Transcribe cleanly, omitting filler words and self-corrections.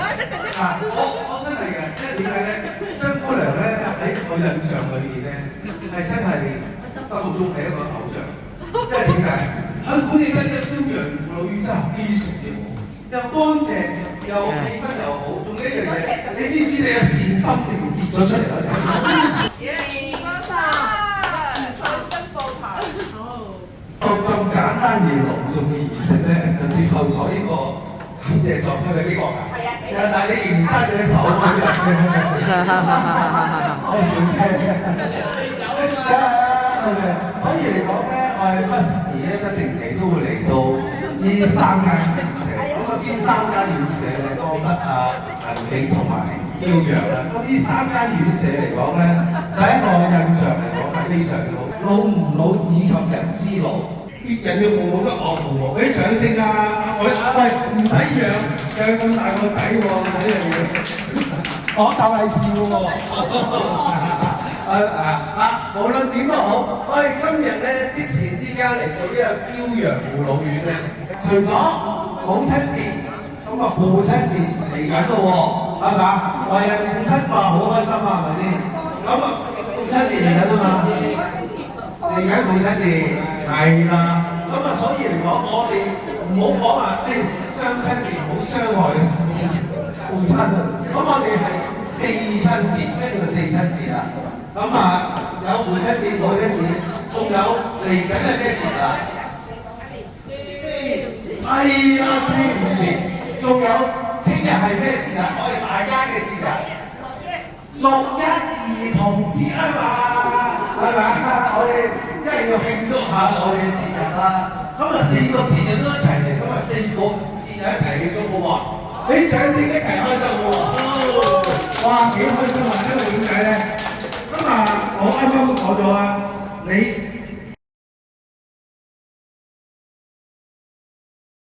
我真係嘅，因為點解咧？張姑娘咧喺我印象裏面咧，係真係心目中係一個偶像。因為點解？佢管理得一標楊胡老語真係非常之好，又乾淨，又氣氛又好，仲有一樣嘢，你知唔知你嘅善心直接跌咗出嚟啦？咁簡單而隆重嘅儀式咧，就接受咗呢個感謝狀，係咪邊個㗎？係啊，但係你仍然揸住隻手咁樣嘅，我唔聽嘅。所以嚟講咧，我係不時咧不定期都會嚟到呢三間院舍。咁啊，邊三間院舍咧？江德啊、銀禧同埋標陽啦。咁呢三間院舍嚟講咧，第一個印象嚟講係非常好。老唔老以及人之老，別人嘅父母得我父母，俾掌聲啊！喂，唔使養咁大個仔喎，呢樣嘢，我就係笑喎。無論點都好，我哋今日咧即時之間嚟到呢個標陽護老院咧，除咗母親節，咁啊父親節嚟緊咯喎，係嘛？為人父親話好開心啊，係咪先？咁啊父親節嚟緊啊嘛。嚟緊父親節係啦，咁啊所以嚟講，我哋唔好講話雙親節唔好傷害父親，咁我哋係四親節，咩叫四親節啊？咁啊有父親節、母親節，仲有嚟緊係咩節啊？係啦，端午節，仲有聽日係咩節啊？我哋大家嘅節啊，6·1兒童節啊嘛，係咪啊？我哋真係要慶祝下我哋嘅節日啦。咁啊4個節日都一齊嚟，咁啊4個節日一齊慶祝好喎。俾掌聲一齊開心好喎。哇，幾開心啊！因為點解咧？咁啊，我啱啱都講咗啦，你